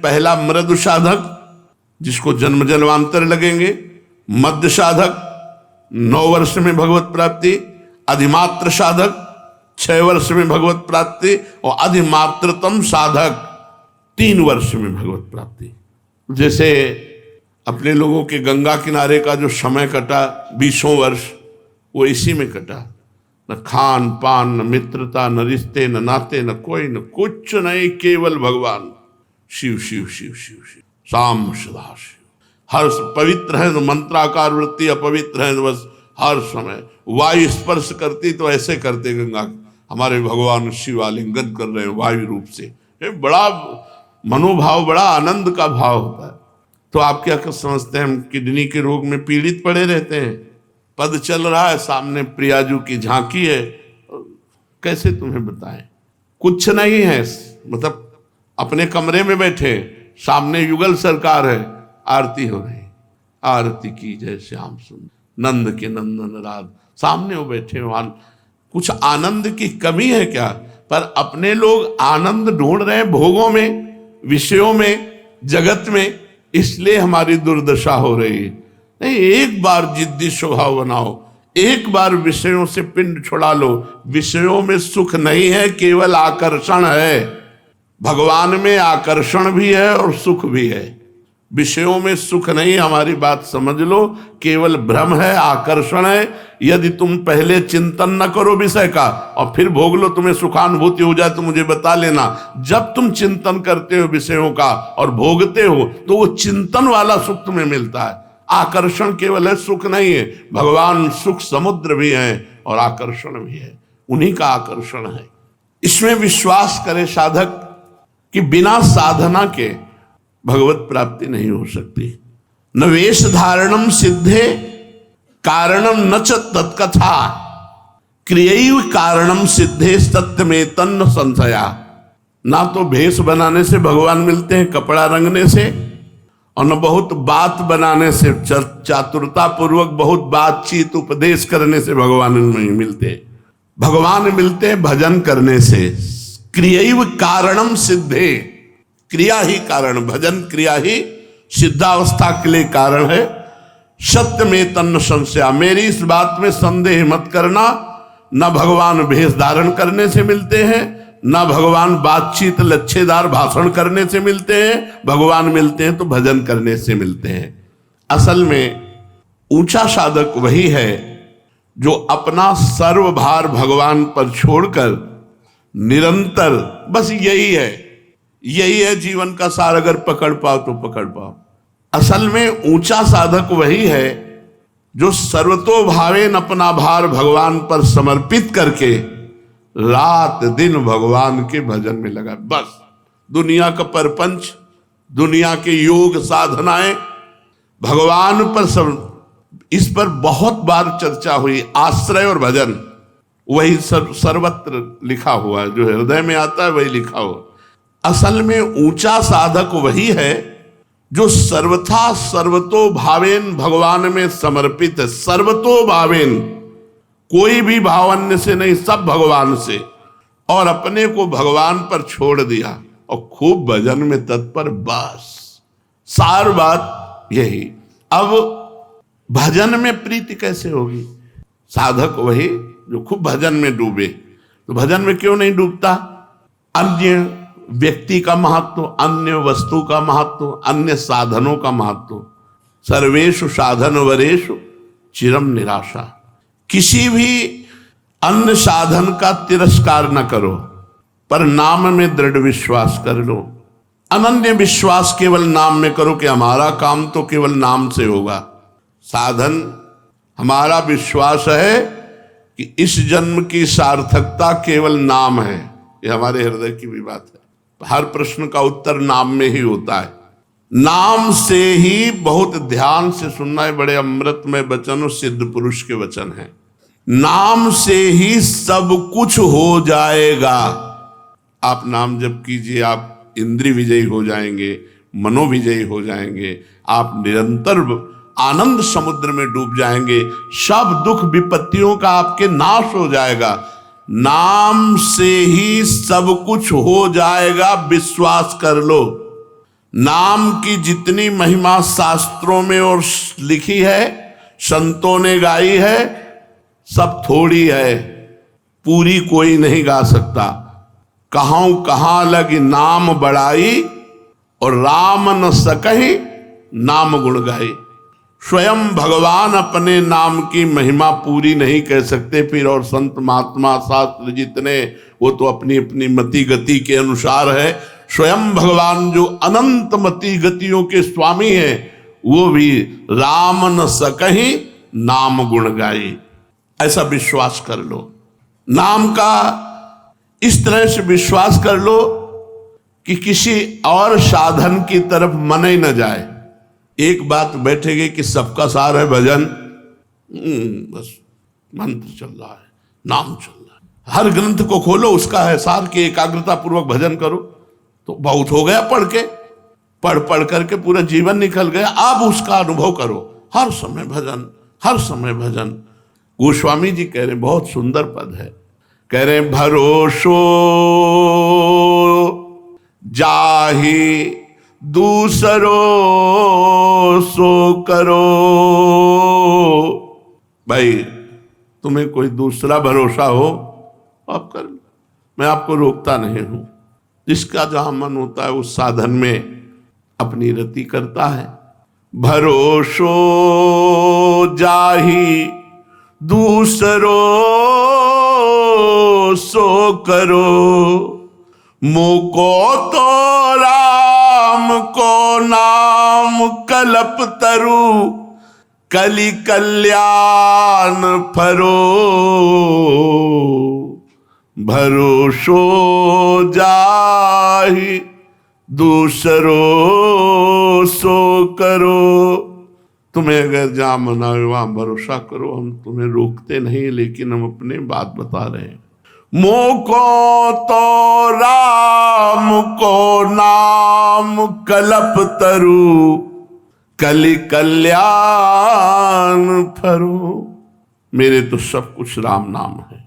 पहला मृदु साधक जिसको जन्म जन्मांतर लगेंगे, मध्य साधक 9 वर्ष में भगवत प्राप्ति, अधिमात्र साधक 6 वर्ष में भगवत प्राप्ति और अधिमात्रतम साधक 3 वर्ष में भगवत प्राप्ति। जैसे अपने लोगों के गंगा किनारे का जो समय कटा 20 वर्ष, वो इसी में कटा। न खान पान, न मित्रता, न रिश्ते, न नाते, न कोई, न कुछ नहीं, केवल भगवान। शिव शिव शिव शिव शिव, शाम सदा शिव। हर पवित्र है तो मंत्राकार वृत्ति, अपवित्र है तो बस हर समय वायु स्पर्श करती तो ऐसे करते गंगा, हमारे भगवान शिव आलिंगन कर रहे हैं वायु रूप से। ये बड़ा मनोभाव, बड़ा आनंद का भाव होता है। तो आप क्या समझते हैं हम किडनी के रोग में पीड़ित पड़े रहते हैं? पद चल रहा है, सामने प्रियाजू की झांकी है, कैसे तुम्हें बताएं? कुछ नहीं है, मतलब अपने कमरे में बैठे, सामने युगल सरकार है, आरती हो रही, आरती की जय श्याम सुंदर नंद के नंदन राज, सामने वो बैठे, वहां कुछ आनंद की कमी है क्या? पर अपने लोग आनंद ढूंढ रहे हैं भोगों में, विषयों में, जगत में, इसलिए हमारी दुर्दशा हो रही है। नहीं, एक बार जिद्दी स्वभाव बनाओ, एक बार विषयों से पिंड छुड़ा लो। विषयों में सुख नहीं है, केवल आकर्षण है। भगवान में आकर्षण भी है और सुख भी है, विषयों में सुख नहीं। हमारी बात समझ लो, केवल भ्रम है, आकर्षण है। यदि तुम पहले चिंतन न करो विषय का और फिर भोग लो, तुम्हें सुखानुभूति हो जाए तो मुझे बता लेना। जब तुम चिंतन करते हो विषयों का और भोगते हो तो वो चिंतन वाला सुख तुम्हें मिलता है। आकर्षण केवल है, सुख नहीं है। भगवान सुख समुद्र भी है और आकर्षण भी है, उन्हीं का आकर्षण है। इसमें विश्वास करे साधक कि बिना साधना के भगवत प्राप्ति नहीं हो सकती। न वेश धारणम सिद्धे कारणम न च तत्कथा क्रियैव कारणम सिद्धे सत्य में तन्न संशया। ना तो भेष बनाने से भगवान मिलते हैं, कपड़ा रंगने से, और न बहुत बात बनाने से, चातुरता पूर्वक बहुत बातचीत उपदेश करने से भगवान नहीं मिलते। भगवान मिलते हैं भजन करने से। क्रियैव कारणम सिद्धे, क्रिया ही कारण, भजन क्रिया ही सिद्धावस्था के लिए कारण है। सत्य में तन्न संशया, मेरी इस बात में संदेह मत करना। न भगवान भेष धारण करने से मिलते हैं, न भगवान बातचीत लच्छेदार भाषण करने से मिलते हैं। भगवान मिलते हैं तो भजन करने से मिलते हैं। असल में ऊंचा साधक वही है जो अपना सर्वभार भगवान पर छोड़कर निरंतर, बस यही है जीवन का सार। अगर पकड़ पाओ तो पकड़ पाओ। असल में ऊंचा साधक वही है जो सर्वतोभावेन अपना भार भगवान पर समर्पित करके रात दिन भगवान के भजन में लगा। बस दुनिया का परपंच, दुनिया के योग साधनाएं भगवान पर सब, इस पर बहुत बार चर्चा हुई। आश्रय और भजन वही सर्वत्र लिखा हुआ है, जो हृदय में आता है वही लिखा हुआ। असल में ऊंचा साधक वही है जो सर्वथा सर्वतो भावेन भगवान में समर्पित है। सर्वतो भावेन, कोई भी भाव अन्य से नहीं, सब भगवान से, और अपने को भगवान पर छोड़ दिया और खूब भजन में तत्पर। बस सार बात यही। अब भजन में प्रीति कैसे होगी? साधक वही जो खूब भजन में डूबे। तो भजन में क्यों नहीं डूबता? अन्य व्यक्ति का महत्व, अन्य वस्तु का महत्व, अन्य साधनों का महत्व। सर्वेषु साधन वरेषु चिरम निराशा। किसी भी अन्य साधन का तिरस्कार न करो, पर नाम में दृढ़ विश्वास कर लो। अनन्य विश्वास केवल नाम में करो कि हमारा काम तो केवल नाम से होगा। साधन, हमारा विश्वास है कि इस जन्म की सार्थकता केवल नाम है। ये हमारे हृदय की भी बात है। हर प्रश्न का उत्तर नाम में ही होता है। नाम से ही, बहुत ध्यान से सुनना है, बड़े अमृतमय वचन और सिद्ध पुरुष के वचन हैं। नाम से ही सब कुछ हो जाएगा। आप नाम जप कीजिए, आप इंद्रिय विजयी हो जाएंगे, मनोविजयी हो जाएंगे, आप निरंतर आनंद समुद्र में डूब जाएंगे। सब दुख विपत्तियों का आपके नाश हो जाएगा। नाम से ही सब कुछ हो जाएगा, विश्वास कर लो। नाम की जितनी महिमा शास्त्रों में और लिखी है, संतों ने गाई है, सब थोड़ी है, पूरी कोई नहीं गा सकता। कहूं कहां लगी नाम बढ़ाई, और राम न सकहि नाम गुण गाई। स्वयं भगवान अपने नाम की महिमा पूरी नहीं कह सकते, फिर और संत महात्मा शास्त्र जितने, वो तो अपनी अपनी मति गति के अनुसार है। स्वयं भगवान जो अनंत मति गतियों के स्वामी है, वो भी राम न सकहि नाम गुण गाई। ऐसा विश्वास कर लो। नाम का इस तरह से विश्वास कर लो कि किसी और साधन की तरफ मन ही न जाए। एक बात बैठेगी कि सबका सार है भजन, बस मंत्र चल रहा है, नाम चल रहा है, हर ग्रंथ को खोलो उसका है सार की एकाग्रता पूर्वक भजन करो, तो बहुत हो गया। पढ़ पढ़ करके पूरा जीवन निकल गया। अब उसका अनुभव करो, हर समय भजन, हर समय भजन। गोस्वामी जी कह रहे, बहुत सुंदर पद है, कह रहे भरोसो जाहि दूसरो सो करो। भाई तुम्हें कोई दूसरा भरोसा हो आप कर लो, मैं आपको रोकता नहीं हूं। जिसका जहां मन होता है उस साधन में अपनी रति करता है। भरोसो जाहि दूसरो सो करो, मुको तो राम को नाम कल्प तरु, कलि कल्याण फरो। भरोसो जाहि दूसरो सो करो। तुम्हें अगर जहां मना वहां भरोसा करो, हम तुम्हें रोकते नहीं, लेकिन हम अपने बात बता रहे हैं। मोको तो राम को नाम कल्प तरु, कलि कल्याण फरो। मेरे तो सब कुछ राम नाम है,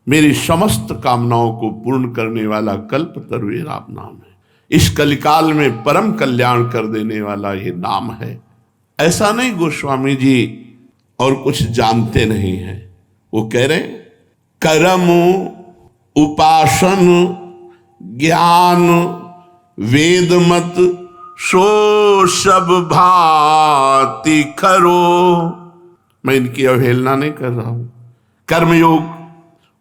मेरी समस्त कामनाओं को पूर्ण करने वाला कल्प तरु ये राम नाम है। इस कलिकाल में परम कल्याण कर देने वाला ये नाम है। ऐसा नहीं गोस्वामी जी और कुछ जानते नहीं है। वो कह रहे कर्म उपासन ज्ञान वेद मत सो सब भांति खरो। मैं इनकी अवहेलना नहीं कर रहा हूं। कर्मयोग,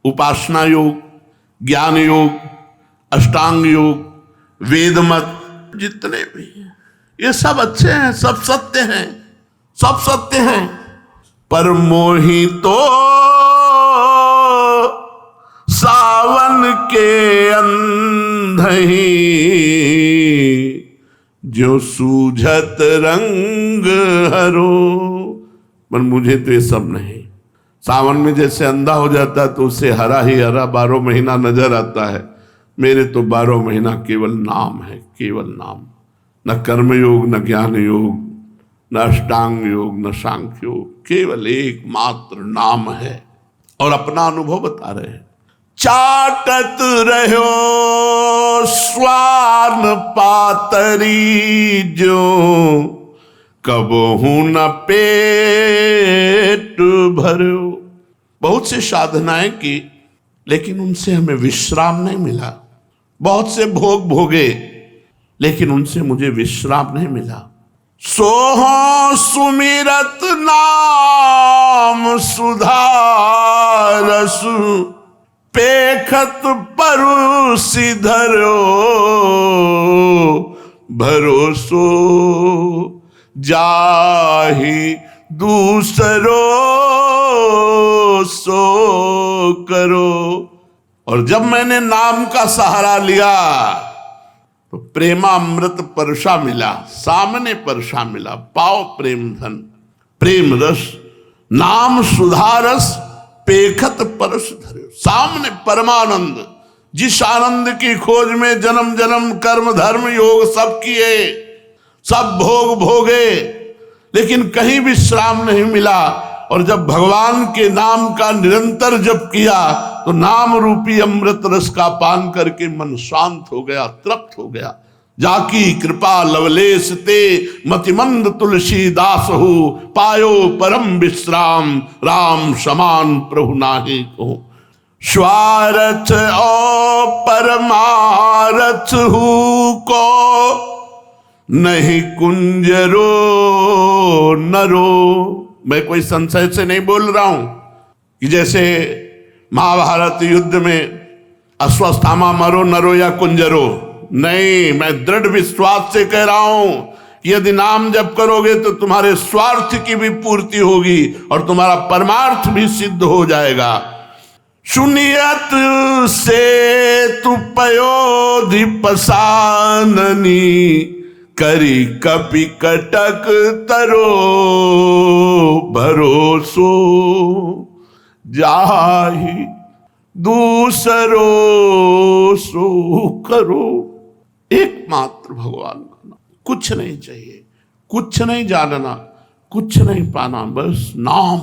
उपासना योग, ज्ञान योग, अष्टांग योग, वेद मत, जितने भी हैं ये सब अच्छे हैं, सब सत्य हैं, सब सत्य हैं। पर मोहि तो सावन के अंधही, जो सूझत रंग हरो। पर मुझे तो ये सब नहीं। सावन में जैसे अंधा हो जाता है तो उसे हरा ही हरा 12 महीना नजर आता है, मेरे तो 12 महीना केवल नाम है, केवल नाम। न कर्मयोग, न ज्ञान योग, न अष्टांग योग, न सांख्य योग, केवल एकमात्र नाम है। और अपना अनुभव बता रहे हैं। चाटत रहो स्वान पातरी, जो कबहू न पेट भरो। बहुत से साधनाएं की, लेकिन उनसे हमें विश्राम नहीं मिला। बहुत से भोग भोगे, लेकिन उनसे मुझे विश्राम नहीं मिला। सोहो सुमिरत नाम सुधारस, पेखत परुसि धरो। भरोसो जाहि दूसरो सो करो। और जब मैंने नाम का सहारा लिया तो प्रेमामृत परशा मिला, सामने परशा मिला। पाओ प्रेम धन, प्रेम रस, नाम सुधारस, पेखत परस धरे। सामने परमानंद, जिस आनंद की खोज में जन्म जन्म कर्म धर्म योग सब किए, सब भोग भोगे, लेकिन कहीं विश्राम नहीं मिला। और जब भगवान के नाम का निरंतर जप किया तो नाम रूपी अमृत रस का पान करके मन शांत हो गया, तृप्त हो गया। जाकी कृपा लवलेश ते मतिमंद तुलसीदास हो, पायो परम विश्राम राम समान प्रभु नाहि को। स्वार्थ और परमारथ हूँ को, नहीं कुंजरो नरो। मैं कोई संशय से नहीं बोल रहा हूं कि जैसे महाभारत युद्ध में अश्वत्थामा मरो नरो या कुंजरो, नहीं, मैं दृढ़ विश्वास से कह रहा हूं कि यदि नाम जप करोगे तो तुम्हारे स्वार्थ की भी पूर्ति होगी और तुम्हारा परमार्थ भी सिद्ध हो जाएगा। सुनियत से तु पयोधि पसाननी, करी कपि कटक तरो भरोसो, जाहि दूसरो सो करो। एकमात्र भगवान का नाम, कुछ नहीं चाहिए, कुछ नहीं जानना, कुछ नहीं पाना, बस नाम।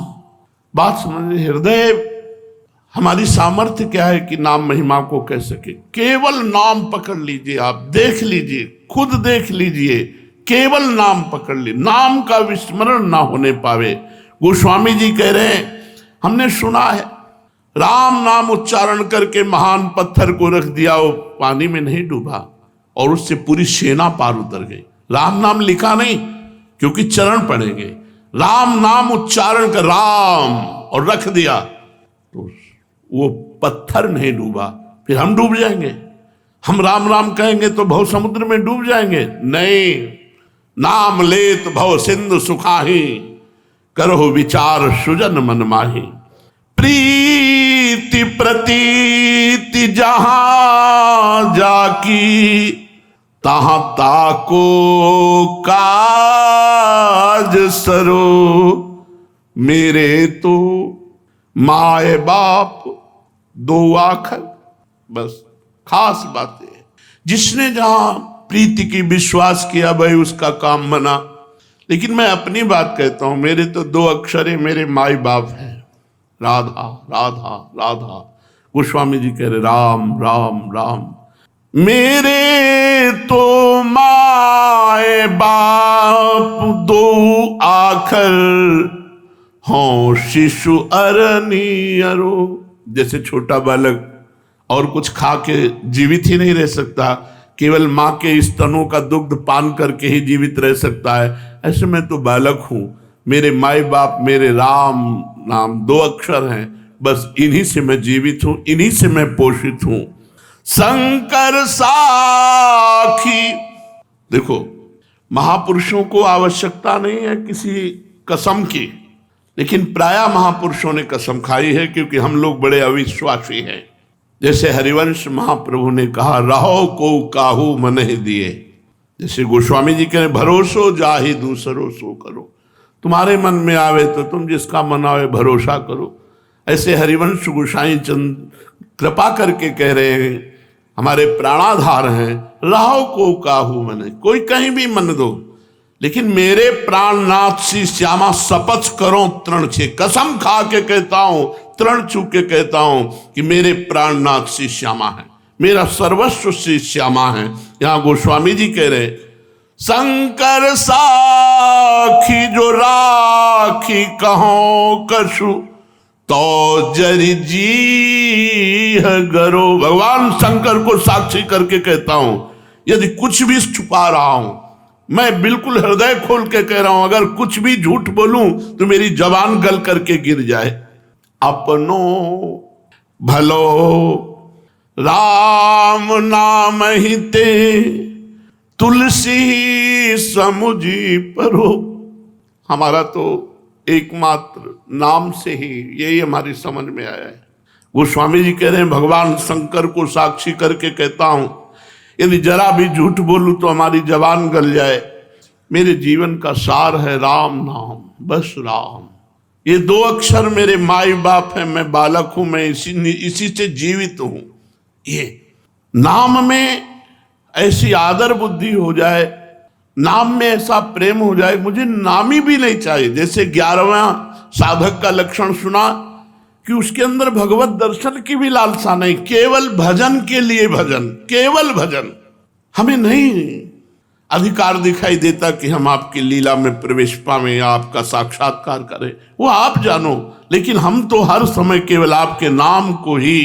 बात समझिए, हृदय हमारी सामर्थ्य क्या है कि नाम महिमा को कह सके। केवल नाम पकड़ लीजिए, आप देख लीजिए, खुद देख लीजिए, केवल नाम पकड़ ली, नाम का विस्मरण ना होने पावे। गोस्वामी जी कह रहे हैं, हमने सुना है राम नाम उच्चारण करके महान पत्थर को रख दिया, वो पानी में नहीं डूबा और उससे पूरी सेना पार उतर गई। राम नाम लिखा नहीं क्योंकि चरण पड़ेंगे, राम नाम उच्चारण कर राम और रख दिया तो वो पत्थर नहीं डूबा। फिर हम डूब जाएंगे, हम राम राम कहेंगे तो भव समुद्र में डूब जाएंगे? नहीं, नाम लेत भव सिंधु सुखाही, करो विचार सुजन मन माही। प्रीति प्रतीति जहां जाकी, तहां ताको काज सरो। मेरे तो माए बाप दो आखर, बस खास बातें हैं। जिसने जहां प्रीति की विश्वास किया भाई उसका काम बना। लेकिन मैं अपनी बात कहता हूं, मेरे तो दो अक्षर है, मेरे माई बाप हैं, राधा राधा राधा। गोस्वामी जी कह रहे राम राम राम। मेरे तो माए बाप दो आखर, हों शिशु अरनी अरो। जैसे छोटा बालक और कुछ खा के जीवित ही नहीं रह सकता, केवल माँ के स्तनों का दुग्ध पान करके ही जीवित रह सकता है, ऐसे मैं तो बालक हूँ। मेरे माई बाप मेरे राम नाम दो अक्षर हैं, बस इन्हीं से मैं जीवित हूँ, इन्हीं से मैं पोषित हूँ। शंकर साखी, देखो महापुरुषों को आवश्यकता नहीं है किसी कसम की, लेकिन प्रायः महापुरुषों ने कसम खाई है क्योंकि हम लोग बड़े अविश्वासी हैं। जैसे हरिवंश महाप्रभु ने कहा, रहो को काहू मन ही दिए। जैसे गोस्वामी जी कह रहे, भरोसो जाहि दूसरो सो करो। तुम्हारे मन में आवे तो तुम जिसका मन आवे भरोसा करो। ऐसे हरिवंश गोसाई चंद कृपा करके कह रहे हैं, हमारे प्राणाधार हैं, रहो को काहू मन। कोई कहीं भी मन दो, लेकिन मेरे प्राणनाथ श्री श्यामा शपथ करो तृण छे, कसम खा के कहता हूं, तृण छू के कहता हूं कि मेरे प्राणनाथ श्री श्यामा है, मेरा सर्वस्व श्री श्यामा है। यहां गोस्वामी जी कह रहे, शंकर साखी जो राखी कहो कछु, तो जरि जी गरो। भगवान शंकर को साक्षी करके कहता हूं, यदि कुछ भी छुपा रहा हूं, मैं बिल्कुल हृदय खोल के कह रहा हूं, अगर कुछ भी झूठ बोलूं तो मेरी जबान गल करके गिर जाए। अपनो भलो राम नाम ही ते, तुलसी समुझी परो। हमारा तो एकमात्र नाम से ही यही हमारी समझ में आया है। गोस्वामी जी कह रहे हैं, भगवान शंकर को साक्षी करके कहता हूं, यदि जरा भी झूठ बोलूं तो हमारी जबान गल जाए। मेरे जीवन का सार है राम नाम, बस राम। ये दो अक्षर मेरे माई बाप हैं, मैं बालक हूं, मैं इसी से जीवित हूं। ये नाम में ऐसी आदर बुद्धि हो जाए, नाम में ऐसा प्रेम हो जाए, मुझे नामी भी नहीं चाहिए। जैसे 11वां साधक का लक्षण सुना कि उसके अंदर भगवत दर्शन की भी लालसा नहीं, केवल भजन के लिए भजन, केवल भजन। हमें नहीं अधिकार दिखाई देता कि हम आपकी लीला में प्रवेश पावें या आपका साक्षात्कार करें, वो आप जानो। लेकिन हम तो हर समय केवल आपके नाम को ही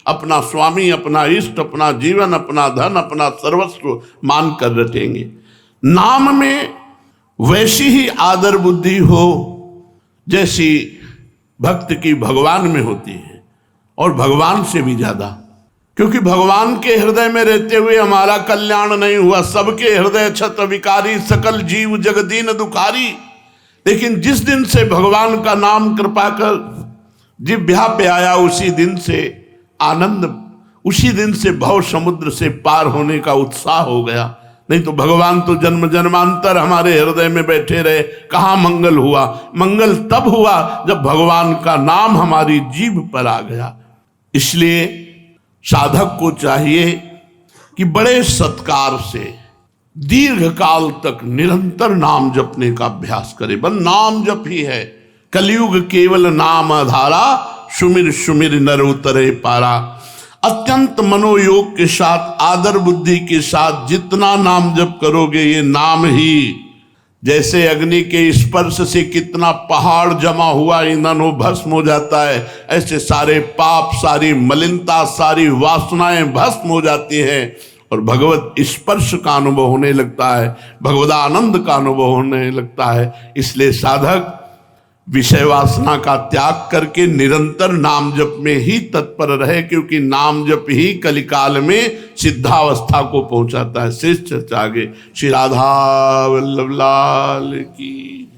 अपना स्वामी, अपना इष्ट, अपना जीवन, अपना धन, अपना सर्वस्व मान कर रटेंगे। नाम में वैसी ही आदर बुद्धि हो जैसी भक्त की भगवान में होती है, और भगवान से भी ज्यादा, क्योंकि भगवान के हृदय में रहते हुए हमारा कल्याण नहीं हुआ। सबके हृदय छत्र विकारी, सकल जीव जगदीन दुखारी। लेकिन जिस दिन से भगवान का नाम कृपा कर जिह्वा पे आया, उसी दिन से आनंद, उसी दिन से भव समुद्र से पार होने का उत्साह हो गया। नहीं तो भगवान तो जन्म जन्मांतर हमारे हृदय में बैठे रहे, कहाँ मंगल हुआ? मंगल तब हुआ जब भगवान का नाम हमारी जीभ पर आ गया। इसलिए साधक को चाहिए कि बड़े सत्कार से दीर्घ काल तक निरंतर नाम जपने का अभ्यास करे। बस नाम जप ही है। कलयुग केवल नाम आधारा, सुमिर सुमिर नर उतरे पारा। अत्यंत मनोयोग के साथ, आदर बुद्धि के साथ जितना नाम जप करोगे, ये नाम ही जैसे अग्नि के स्पर्श से कितना पहाड़ जमा हुआ ईंधन वो भस्म हो जाता है, ऐसे सारे पाप, सारी मलिनता, सारी वासनाएं भस्म हो जाती हैं और भगवत स्पर्श का अनुभव होने लगता है, भगवदानंद का अनुभव होने लगता है। इसलिए साधक विषय वासना का त्याग करके निरंतर नाम जप में ही तत्पर रहे, क्योंकि नाम जप ही कलिकाल में सिद्धावस्था को पहुंचाता है। शेष चर्चा आगे। श्री राधा वल्लभ लाल की।